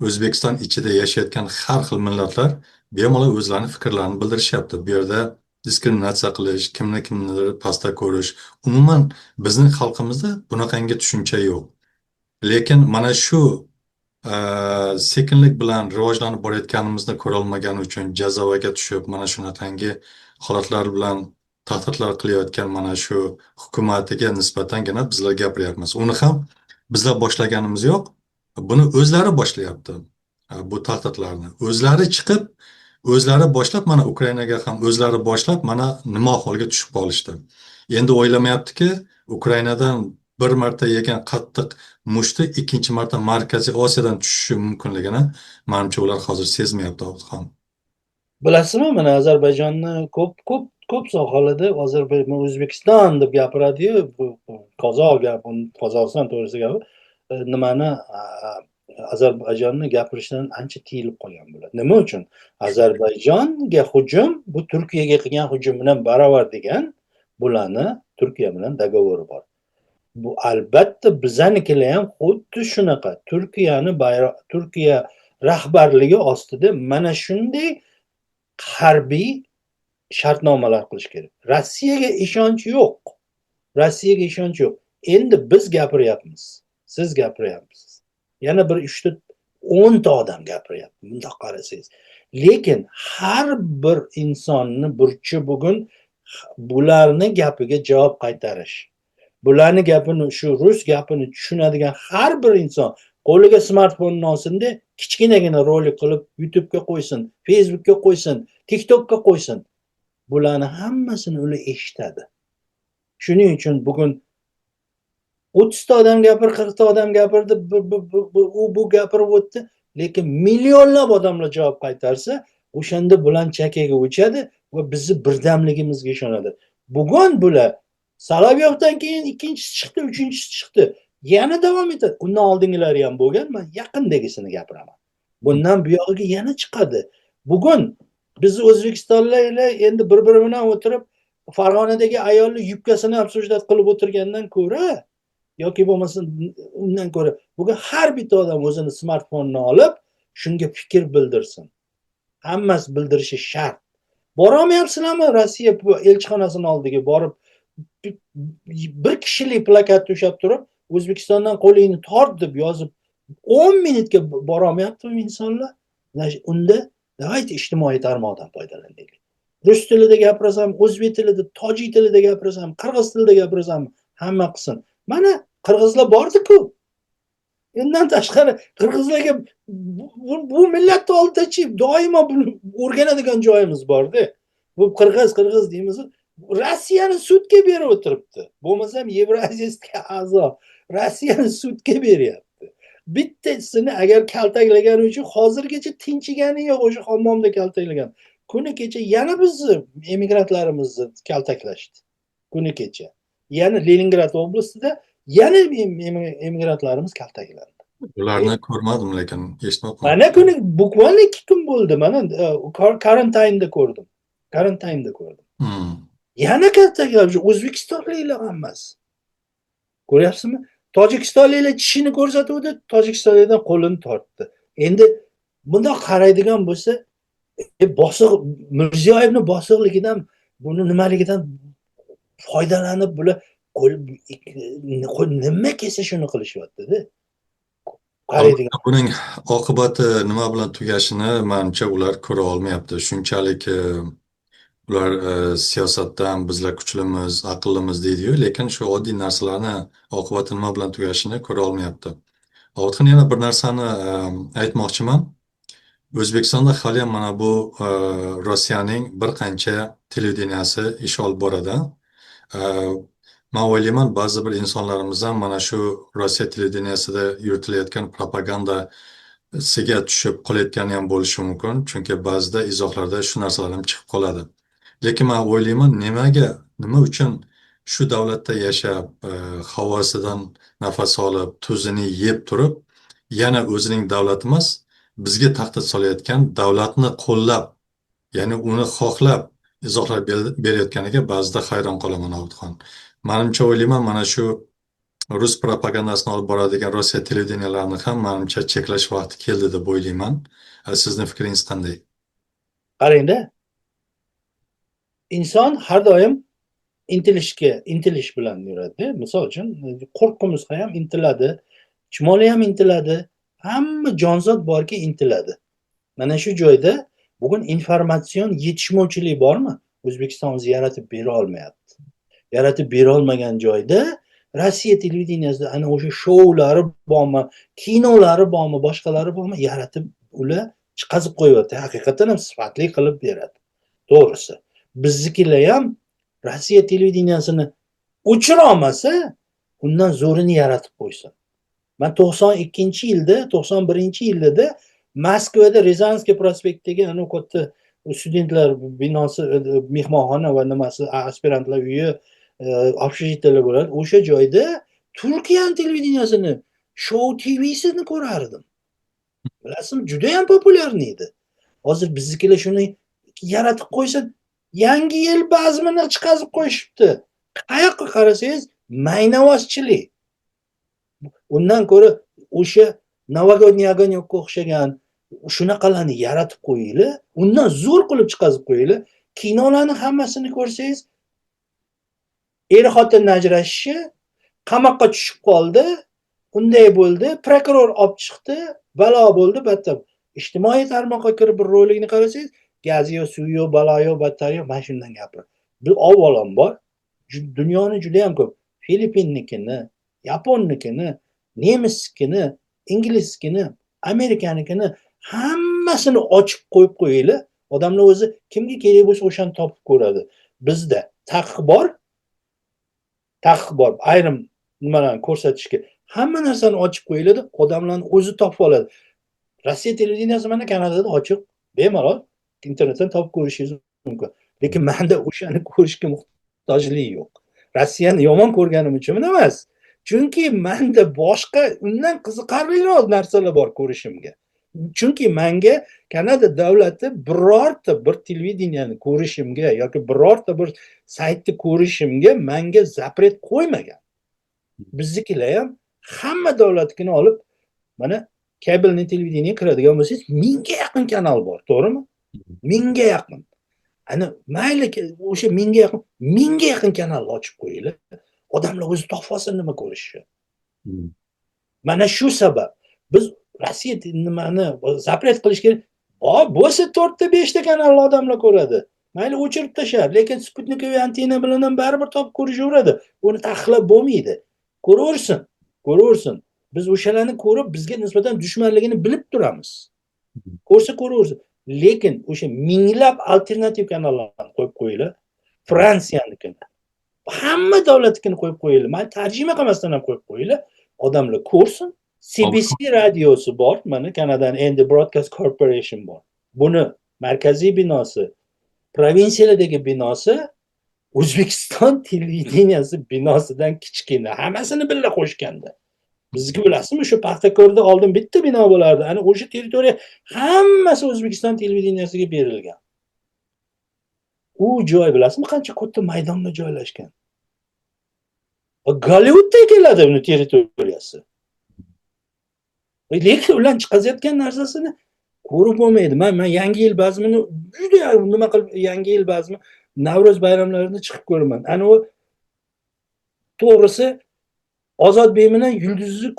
O'zbekiston ichida yashayotgan har xil millatlar bemalol o'zlarining fikrlarini bildirishyapti. Bu yerda diskriminatsiya qilish, kimnidir pastda ko'rish, umuman bizning xalqimizda bunaqangi tushuncha yo'q. Lekin mana shu sekinlik bilan rivojlanib borayotganimizni ko'rolmagani uchun jazavaga tushib, mana shunaqangi holatlar bilan tahdidlar qilayotgan mana shu hukumatiga nisbatangina bizlar gapiryapmiz. Uni ham bizlar boshlaganimiz yo'q. Buni o'zlari boshlayapti. Bu tahdidlarni. O'zlari chiqib, o'zlari boshlab, mana Ukrainaga ham o'zlari boshlab, mana nima holga tushib qolishdi. Endi o'ylamayaptiki, Ukrainadan bir marta yegan qattiq mushti ikkinchi marta Markaziy Osiyodan tushishi mumkinligini menimcha ular hozir sezmayapti ham. Bilasizmi, mana Ozarbayjonni ko'p sohalarda O'zbekiston deb gapiradi-yu, bu qozoq gap, Qozog'iston to'g'risida gapi, nimani Ozarbayjonni gapirishdan ancha tiyilib qolgan bo'ladi. Nima uchun? Ozarbayjonga hujum bu Turkiyaga qilgan hujum bilan barobar degan, bularni Turkiya bilan dogovori bor. Bu albatta bizanikilar ham xuddi shunaqa. Turkiya rahbarligi ostida mana shunday harbiy shartnomalar qilish kerak. Rossiyaga ishonch yo'q. Rossiyaga ishonch yo'q. Endi biz gapiryapmiz. Siz gapiryapsiz. Yana bir 10 ta odam gapiryapti. Bundoq qarasangiz. Lekin har bir insonni burchi bugun bularni gapiga javob qaytarish. Bularni gapini, shu rus gapini tushunadigan har bir inson qo'liga smartfonni olsin-da, kichkinagina rolik qilib YouTube'ga qo'ysin, Facebook'ga qo'ysin, TikTok'ga qo'ysin. Bularni hammasini ular eshitadi. Shuning uchun bugun 30 ta odam gapir, 40 ta odam gapirdi, bu gapirib o'tdi, lekin millionlab odamlar javob qaytarsa, o'shanda bular chakaga o'chadi va bizni birdamligimizga ishonadi. Bugun bular Solovyovdan keyin ikkinchisi chiqdi, uchinchisi chiqdi. Yana davom etadi. Undan oldingilari ham bo'lgan, men yaqindagisini gapiraman. Bundan buyog'iga yana chiqadi. Bugun biz O'zbekistonlar endi bir-biri bilan o'tirib Farg'onadagi ayolni yubkasini obsujdat qilib o'tirgandan ko'ra yoki bo'lmasa undan ko'ra bugun har bitta odam o'zini smartfonini olib shunga fikr bildirsin. Hammasi bildirishi shart. Borolmayapsizlarmi Rossiya elchixonasining oldiga borib bir kishilik plakat to'shab turib O'zbekistondan qo'lingni tort deb yozib 10 minutga borolmayaptimi insonlar? Unda davayt ijtimoiy tarmoqdan foydalanaylik. Rus tilida gapirasam, o'zbek tilida, tojik tilida gapirasam, qirg'iz tilida gapirasam, hamma qilsin. Mana qirg'izlar bordi-ku. Undan tashqari qirg'izlarga bu millat oldida-chi doimo buni o'rganadigan joyimiz bor-da. Bu qirg'iz deymiz. Rossiyani sudga berib o'tiribdi. Bo'lmasam Yevroziyasiga a'zo. Rossiyani sudga beryapti. Bittasini agar kaltaklagani uchun hozirgacha tinchigani yo'q, o'sha hammomda kaltaklagan. Kuni kecha yana bizni emigrantlarimizni kaltaklashdi. Kuni kecha. Yana Leningrad oblastida yana emigrantlarimiz kaltaklandi. Ularni ko'rmadim, lekin eshitmoqman. Mana kuni bukvalni 2 kun bo'ldi. Mana karantinda ko'rdim. Yana kaltaklashdi. O'zbekistonliklar hammasi. Ko'ryapsizmi? Tojikistonliklar tishini ko'rsatuvdi, Tojikistonlikdan qo'lini tortdi. Endi bundoq qaraydigan bo'lsa, Mirziyoyevning bosiqligidan, buni nimaligidan foydalanib bular nima kelsa shuni qilishyapti-da. Qaraydigan. Buning oqibati nima bilan tugashini menimcha ular ko'ra olmayapti. Shunchalik ular siyosatdan bizlar kuchlimiz, aqllimiz deydi-yu, lekin shu oddiy narsalarni oqibati nima bilan tugashini ko'ra olmayapti. Ovutxin, yana bir narsani aytmoqchiman. O'zbekistonda hali ham mana bu Rossiyaning bir qancha televideniyasi ish olib boradi. Men o'ylayman, ba'zi bir insonlarimiz ham mana shu Rossiya televideniyasida yuritilayotgan propagandasiga tushib qolayotgani ham bo'lishi mumkin, chunki ba'zida izohlarda shu narsalar ham chiqib qoladi. Lekin men o'ylayman, nima uchun shu davlatda yashab, havosidan nafas olib, tuzini yeb turib, yana o'zining davlati emas, bizga tahdid solayotgan davlatni qo'llab, ya'ni uni xohlab izohlar berayotganiga ba'zida hayron qolaman, Ovutxon. Menimcha o'ylayman, mana shu rus propagandasini olib boradigan Rossiya televideniyalarini ham menimcha cheklash vaqti keldi deb o'ylayman. Sizning fikringiz qanday? Qarangda, inson har doim intilish bilan yuradi. Misol uchun qo'rqimizga ham intiladi, chumoli ham intiladi, hamma jonzot borki intiladi. Mana shu joyda bugun informatsion yetishmovchilik bormi? O'zbekiston o'zi yaratib bera olmayapti. Yaratib bera olmagan joyda Rossiya televideniyasida ana o'sha shoulari bormi, kinolari bormi, boshqalari bormi, yaratib ular chiqazib qo'yyapti. Haqiqatan ham sifatli qilib beradi. To'g'risi. Biznikilar ham Rossiya televideniyasini o'chira olmasa, undan zo'rini yaratib qo'ysin. Men 92-yilda, 91-yilda Moskvada Rizanskiy prospektdagi ana katta studentlar binosi, mehmonxona va nimasi, aspirantlar uyi, общежитиялар bo'ladi. O'sha joyda Turkiya televideniyasini, Show TV'sini ko'rardim. Bilasizmi, juda ham populyarni edi. Hozir biznikilar shuni yaratib qo'ysa, yangi yil bazmini chiqazib qo'yishibdi. Qayoqqa qarasangiz, maynavozchilik. Undan ko'ra o'sha Novogodniy Ogonyokka o'xshagan shunaqalarni yaratib qo'yinglar, undan zo'r qilib chiqazib qo'yinglar. Kinolarni hammasini ko'rsangiz, er-xotin ajrashishi, qamoqqa tushib qoldi, unday bo'ldi, prokuror olib chiqdi, balo bo'ldi, battar. Ijtimoiy tarmoqqa kirib bir rolikni qarasangiz, gaziyo, suviyo, baloyo, battariyo, mana shundan gapir. Bu avvalambor dunyoni juda ham ko'p. Filippinnikini, Yaponnikini, nemisnikini, ingliznikini, amerikanikini hammasini ochib qo'yib qo'yinglar. Odamlar o'zi kimga kerak bo'lsa o'shani topib ko'radi. Bizda taqiq bor. Ayrim nimalarni ko'rsatishga hamma narsani ochib qo'yiladi, odamlarni o'zi topib oladi. Rossiya televideniyasi mana Kanadada ochiq, bemalol internetdan topib ko'rishingiz mumkin. Lekin menda o'shani ko'rishga muhtojlik yo'q. Rossiyani yomon ko'rganim uchun emas. Chunki menda boshqa undan qiziqarliroq narsalar bor ko'rishimga. Chunki menga Kanada davlati birorta bir televideniyani ko'rishimga yoki birorta bir saytni ko'rishimga menga zapret qo'ymagan. Biznikilar ham hamma davlatnikini olib, mana kabelni televideniyaga kiradigan bo'lsangiz, 1000 ga yaqin kanal bor, to'g'rimi? 1000 ga yaqin. Ana mayli o'sha 1000 ga yaqin kanalni ochib qo'yinglar. Odamlar o'zi topib olsin nima ko'rishi. Mana shu sabab biz Rossiya nimani zapret qilish kerak. Bo'lsa 4 ta 5 ta kanalni odamlar ko'radi. Mayli o'chirib tashlar, lekin Sputnikoviy antena bilan ham baribir topib ko'rishaveradi. Uni taqiqlab bo'lmaydi. Ko'raversin. Biz o'shalarni ko'rib, bizga nisbatan dushmanligini bilib turamiz. Ko'raversin. Lekin o'sha minglab alternativ kanallarni qo'yib qo'yinglar. Fransiyanikini, hamma davlatnikini qo'yib qo'yinglar. Men tarjima qilmasdan ham qo'yib qo'yinglar. Odamlar ko'rsin. CBC radiosi bor, mana Kanadaning Endi Broadcast Corporation bor. Buni markaziy binosi, provinsiyalardagi binosi O'zbekiston televideniyasi binosidan kichkina, hammasini birga qo'shganda. Bizga bilasizmi, shu Paxtakorda oldin bitta bino bo'lardi. Ana o'sha territoriya hammasi O'zbekiston televideniyasiga berilgan. U joy bilasizmi qancha katta maydonda joylashgan? Gollivudda keladi uni territoriyasi. Lekin ular chiqazayotgan narsasini ko'rib bo'lmaydi. Men yangi yil bazmini juda nima qilib yangi yil bazmi, Navro'z bayramlarida chiqib ko'raman. Ana u to'g'risi Ozodbek bilan Yulduzni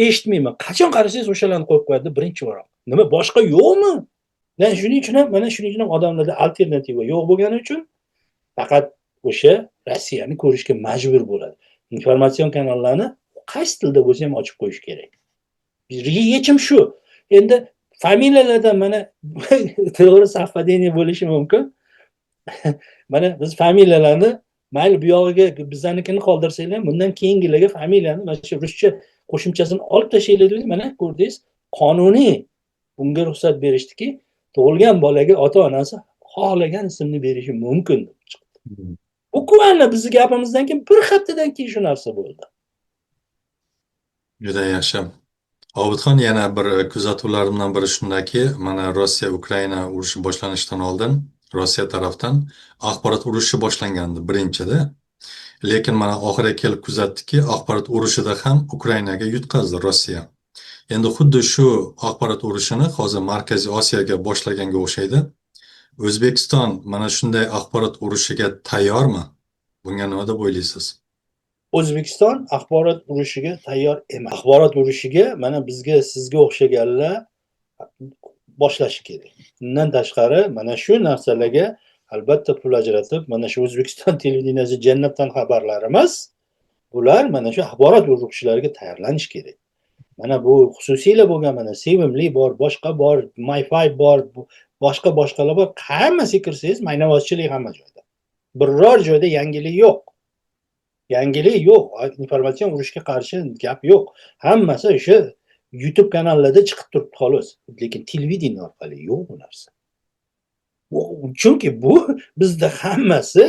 eshitmayman. Qachon qarasangiz o'shalarni qo'yib qo'yadi birinchi o'roq. Nima boshqa yo'qmi? Yani shuning uchun ham odamlarda alternativa yo'q bo'lgani uchun faqat o'sha Rossiyani ko'rishga majbur bo'ladi. Informatsion kanallarni qaysi tilda bo'lsa ham ochib qo'yish kerak. Yechim shu. Endi familiyalardan mana to'g'ri совпадение bo'lishi mumkin. Mana biz familiyalarni mayli bu yog'iga bizlarnikini qoldirsanglar, bundan keyingilarga familiyani mana shu ruscha qo'shimchasini olib tashlaylik dedik. Mana ko'rdingiz, qonuniy bunga ruxsat berishdiki, tug'ilgan bolaga ota-onasi xohlagan ismni berishi mumkin deb chiqdi. Bukvalni bizning gapimizdan keyin bir haftadan keyin shu narsa bo'ldi. Juda yaxshi. Obidxon, yana bir kuzatuvlarimdan biri shundaki, mana Rossiya Ukraina urushi boshlanishidan oldin Rossiya tarafdan axborot urushi boshlangandi birinchida. Lekin mana oxiriga kelib kuzatdiki, axborot urushida ham Ukrainaga yutqazdi Rossiya. Endi xuddi shu axborot urushini hozir Markaziy Osiyoga boshlaganga o'xshaydi. O'zbekiston mana shunday axborot urushiga tayyormi? Bunga nima deb o'ylaysiz? O'zbekiston axborot urushiga tayyor emas. Axborot urushiga mana bizga, sizga o'xshaganlar boshlashi kerak. Undan tashqari mana shu narsalarga albatta pul ajratib, mana shu O'zbekiston televideniyasi jannatdan xabarlar emas. Bular mana shu axborot urg'ishlariga tayyorlanish kerak. Mana bu xususiylar bo'lgan, mana Sevimli bor, boshqa bor, MyFi bor, boshqalar bor. Hammasiga kirsangiz maynavozchilik hamma joyda. Biror joyda yangilik yo'q. Yangilik yo'q. Informatsion urushga qarshi gap yo'q. Hammasi o'sha YouTube kanallarda chiqib turibdi xolos. Lekin televideniya orqali yo'q bu narsa. Chunki bu bizda hammasi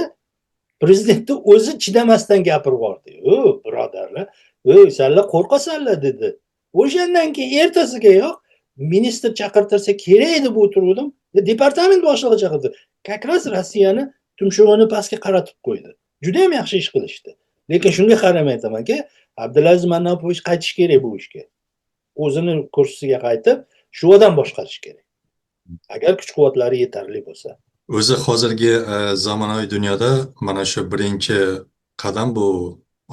prezidentni o'zi chidamasdan gapirib yubordi. Birodarlar, sizlar qo'rqasanlar dedi. O'shandan keyin ertasigayoq ministr chaqirtirsa kerak deb o'tirdim. Departament boshlig'i chaqirdi. Как раз Rossiyani tumshug'ini pastga qaratib qo'ydi. Juda ham yaxshi ish qilishdi. Lekin shunga qaramay aytamanki, Abdulaziz Mannapovich qaytish kerak bu ishga. O'zini kursisiga qaytib, shu odam boshqarish kerak. Agar kuch-quvvatlari yetarli bo'lsa. O'zi hozirgi zamonaviy dunyoda mana shu birinchi qadam bu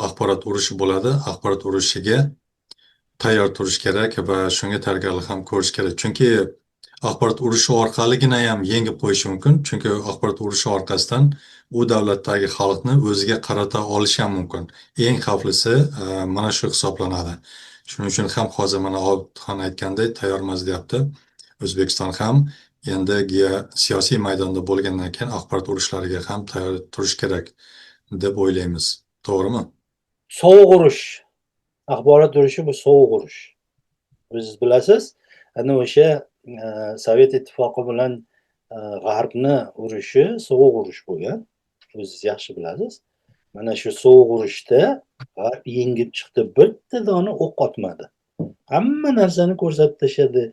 axborot urushi bo'ladi. Axborot urushiga tayyor turish kerak va shunga tayyorgarlik ham ko'rish kerak. Chunki axborot urushi orqaligina ham yengib qo'yish mumkin. Chunki axborot urushi orqasidan u davlatdagi xalqni o'ziga qarata olishi ham mumkin. Eng xavflisi mana shu hisoblanadi. Shuning uchun ham hozir mana Obidxon aytgandek tayyormiz deyapti. O'zbekiston ham endi siyosiy maydonda bo'lgandan keyin axborot urushlariga ham tayyor turish kerak deb o'ylaymiz. To'g'rimi? Sovuq urush. Axborot urushi bu sovuq urush. Siz bilasiz, ana o'sha Sovet ittifoqi bilan G'arbni urushi sovuq urush bo'lgan. O'zingiz yaxshi bilasiz. Mana shu sovuq urushda G'arb yengib chiqdi, bitta dona o'q otmadi. Hamma narsani ko'rsatib tashladi.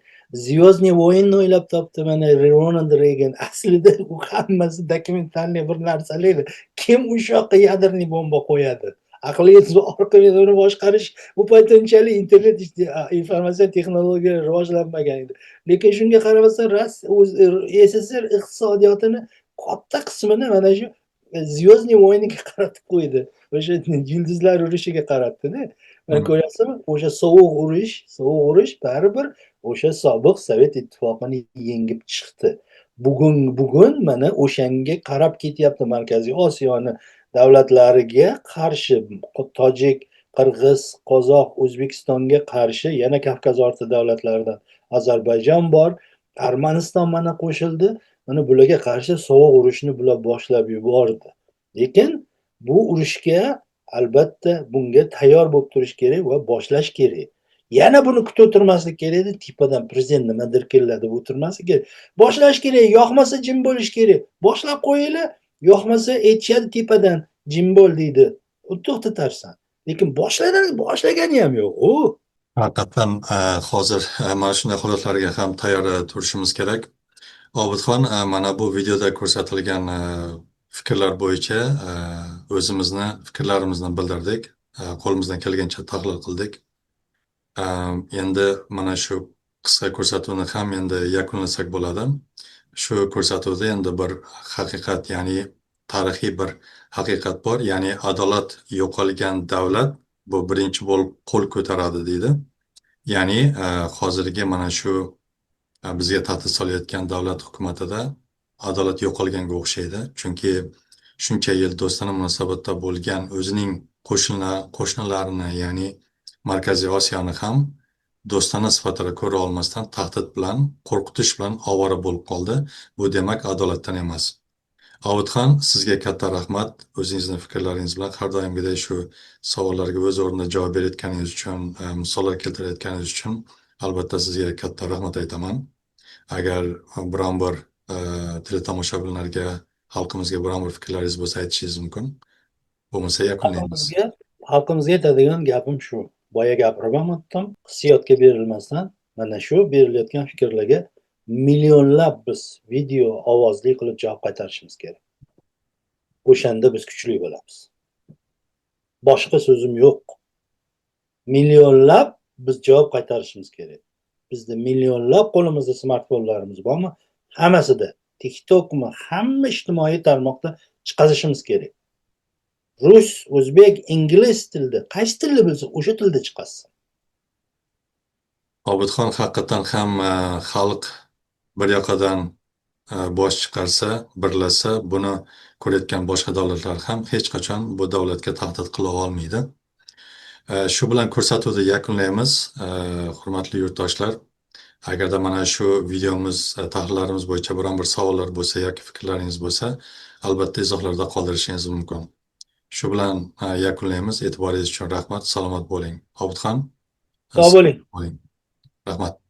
Звездный войнni o'ylab topdi mana Ronald Reagan. Aslida u hammasi dokumentalniy bir narsalar. Kim o'sha yoqqa yadroviy bomba qo'yadi? Aqlingiz orqali boshqarish bu paytda unchalik internet informatsion texnologiya rivojlanmagan edi. Lekin shunga qaramasdan SSR iqtisodiyotini katta qismini mana shu Звездный войнga qaratib qo'ydi. O'sha yulduzlar urushiga qaratdi-da. Mana ko'ryapsizmi? O'sha sovuq urush baribir o'sha sobiq Sovet ittifoqini yengib chiqdi. Bugun mana o'shanga qarab ketyapti Markaziy Osiyoni davlatlariga qarshi Tojik, Qirg'iz, Qozoq, O'zbekistonga qarshi yana Kavkaz orti davlatlaridan Ozarbayjon bor, Armaniston mana qo'shildi. Mana bularga qarshi sovuq urushni bular boshlab yubordi. Lekin bu urushga albatta bunga tayyor bo'lib turish kerak va boshlash kerak. Yana buni kutib o'tirmaslik kerak edi, tepadan prezident nima dirkilladi deb o'tirmaslik kerak. Boshlash kerak, yoqmasa jim bo'lish kerak. Boshlab qo'yinglar, yoqmasa aytishadi tepadan jim bo'l deydi. To'xtatarsan. Lekin boshlagani ham yo'q. Haqiqatan hozir mana shunday holatlarga ham tayyor turishimiz kerak. Obidxon, mana bu videoda ko'rsatilgan fikrlar bo'yicha o'zimizni fikrlarimizni bildirdik. Qo'limizdan kelgancha tahlil qildik. Endi mana shu qisqa ko'rsatuvni ham endi yakunlasak bo'ladi. Shu ko'rsatuvda endi bir haqiqat, ya'ni tarixiy bir haqiqat bor, ya'ni adolat yo'qolgan davlat bu birinchi bo'lib qo'l ko'taradi deydi. Ya'ni hozirgi mana shu bizga tahdid solayotgan davlat hukumatida adolat yo'qolganga o'xshaydi. Chunki shuncha yil do'stona munosabatda bo'lgan o'zining qo'shnilarini, ya'ni Markaziy Osiyoni ham do'stona sifatida ko'ra olmasdan tahdid bilan, qo'rqitish bilan ovora bo'lib qoldi. Bu demak adolatdan emas. Obidxon, sizga katta rahmat. O'zingizning fikrlaringiz bilan har doimgidek shu savollarga o'z o'rnida javob berayotganingiz uchun, misollar keltirayotganingiz uchun albatta sizga katta rahmat aytaman. Agar biron bir teletomoshabinlarga, xalqimizga biron bir fikrlaringiz bo'lsa aytishingiz mumkin. Bo'lmasa yakunlaymiz. Xalqimizga aytadigan gapim shu. Boya gapirib ham o'tdim. Hissiyotga berilmasdan mana shu berilayotgan fikrlarga millionlab biz video, ovozli qilib javob qaytarishimiz kerak. O'shanda biz kuchli bo'lamiz. Boshqa so'zim yo'q. Millionlab biz javob qaytarishimiz kerak. Bizda millionlab qo'limizda smartfonlarimiz bormi? Hammasida TikTokmi, hamma ijtimoiy tarmoqda chiqazishimiz kerak. Rus, o'zbek, ingliz tilida, qaysi tilda bilsa, o'sha tilda chiqasin. Obidxon, haqiqatan ham xalq bir yoqadan bosh chiqarsa, birlashsa, buni ko'rayotgan boshqa davlatlar ham hech qachon bu davlatga tahdid qila olmaydi. Shu bilan ko'rsatuvni yakunlaymiz. Hurmatli yurtdoshlar, agarda mana shu videomiz, tahlillarimiz bo'yicha biron bir savollar bo'lsa yoki fikrlaringiz bo'lsa, albatta izohlarda qoldirishingiz mumkin. Shu bilan yakunlaymiz. E'tiboringiz uchun rahmat. Salomat bo'ling. Obidxon, Sog' bo'ling. rahmat.